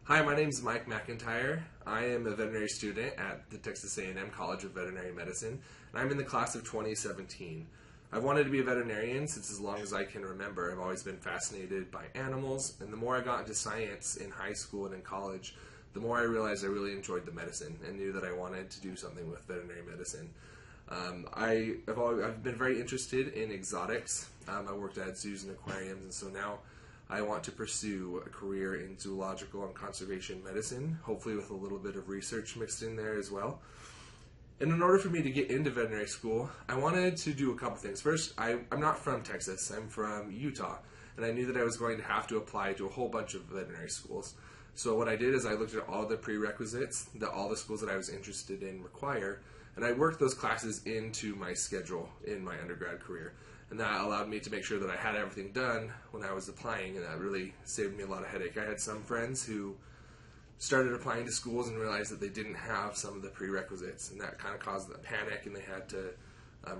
Hi, my name is Mike McEntire. I am a veterinary student at the Texas A&M College of Veterinary Medicine, and I'm in the class of 2017. I've wanted to be a veterinarian since as long as I can remember. I've always been fascinated by animals, and the more I got into science in high school and in college, the more I realized I really enjoyed the medicine and knew that I wanted to do something with veterinary medicine. I've been very interested in exotics. I worked at zoos and aquariums, and so now I want to pursue a career in zoological and conservation medicine, hopefully with a little bit of research mixed in there as well. And in order for me to get into veterinary school, I wanted to do a couple things. First, I'm not from Texas, I'm from Utah, and I knew that I was going to have to apply to a whole bunch of veterinary schools. So what I did is I looked at all the prerequisites that all the schools that I was interested in require, and I worked those classes into my schedule in my undergrad career. And that allowed me to make sure that I had everything done when I was applying, and that really saved me a lot of headache. I had some friends who started applying to schools and realized that they didn't have some of the prerequisites, and that kind of caused a panic, and they had to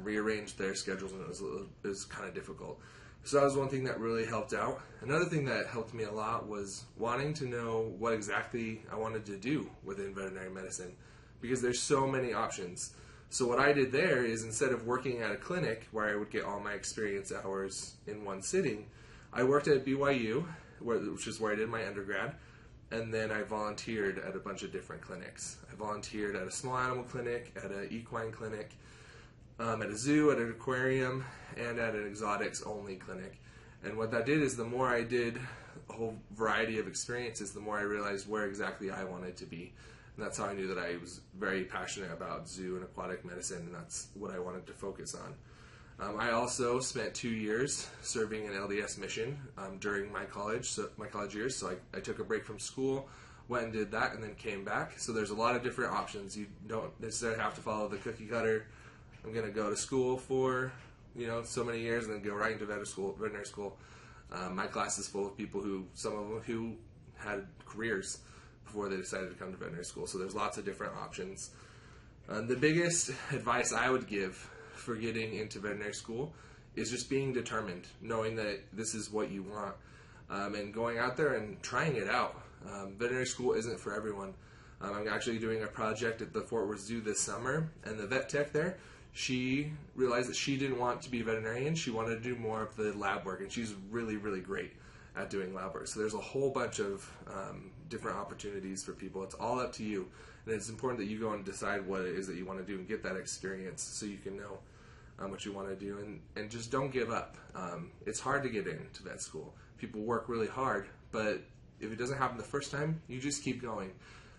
rearrange their schedules, and it was kind of difficult. So that was one thing that really helped out. Another thing that helped me a lot was wanting to know what exactly I wanted to do within veterinary medicine, because there's so many options. So what I did there is, instead of working at a clinic where I would get all my experience hours in one sitting, I worked at BYU, which is where I did my undergrad, and then I volunteered at a bunch of different clinics. I volunteered at a small animal clinic, at an equine clinic, at a zoo, at an aquarium, and at an exotics only clinic. And what that did is, the more I did a whole variety of experiences, the more I realized where exactly I wanted to be. And that's how I knew that I was very passionate about zoo and aquatic medicine, and that's what I wanted to focus on. I also spent 2 years serving an LDS mission during my college years. So I took a break from school, went and did that, and then came back. So there's a lot of different options. You don't necessarily have to follow the cookie cutter. I'm going to go to school for so many years and then go right into veterinary school. My class is full of people some of them who had careers before they decided to come to veterinary school. So there's lots of different options. The biggest advice I would give for getting into veterinary school is just being determined, knowing that this is what you want, and going out there and trying it out. Veterinary school isn't for everyone. I'm actually doing a project at the Fort Worth Zoo this summer, and the vet tech there, she realized that she didn't want to be a veterinarian. She wanted to do more of the lab work, and she's really, really great at doing lab work. So there's a whole bunch of different opportunities for people. It's all up to you, and it's important that you go and decide what it is that you want to do and get that experience so you can know what you want to do, and just don't give up. It's hard to get into vet school. People work really hard, but if it doesn't happen the first time, you just keep going.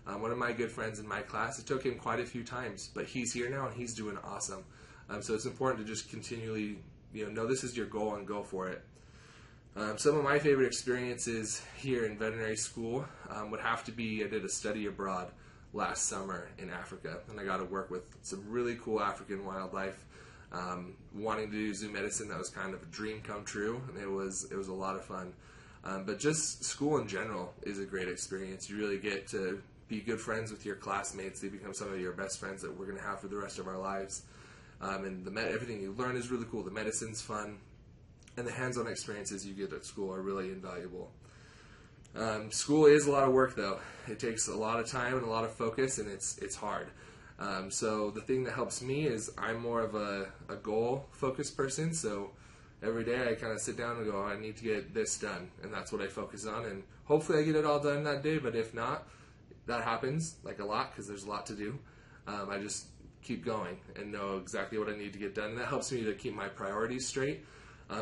One of my good friends in my class, it took him quite a few times, but he's here now and he's doing awesome. So it's important to just continually know this is your goal and go for it. Some of my favorite experiences here in veterinary school would have to be, I did a study abroad last summer in Africa, and I got to work with some really cool African wildlife. Wanting to do zoo medicine, that was kind of a dream come true, and it was a lot of fun. But just school in general is a great experience. You really get to be good friends with your classmates. They become some of your best friends that we're going to have for the rest of our lives. And everything you learn is really cool. The medicine's fun. And the hands-on experiences you get at school are really invaluable. School is a lot of work, though. It takes a lot of time and a lot of focus, and it's hard. So the thing that helps me is I'm more of a goal-focused person. So every day I kind of sit down and go, I need to get this done, and that's what I focus on. And hopefully I get it all done that day, but if not, that happens like a lot because there's a lot to do. I just keep going and know exactly what I need to get done, and that helps me to keep my priorities straight.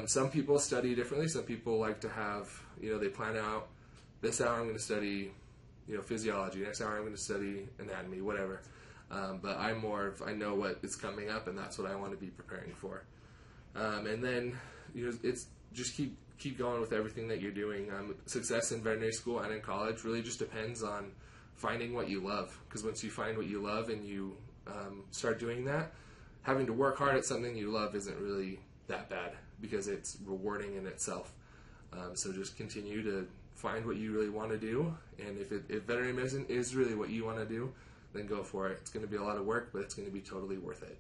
Some people study differently. Some people like to have, they plan out, this hour I'm going to study, physiology, next hour I'm going to study anatomy, whatever. But I'm more of, I know what is coming up, and that's what I want to be preparing for. And then, it's just keep going with everything that you're doing. Success in veterinary school and in college really just depends on finding what you love. Because once you find what you love and you start doing that, having to work hard at something you love isn't really that bad, because it's rewarding in itself. So just continue to find what you really want to do, and if veterinary medicine is really what you want to do, then go for it. It's going to be a lot of work, but it's going to be totally worth it.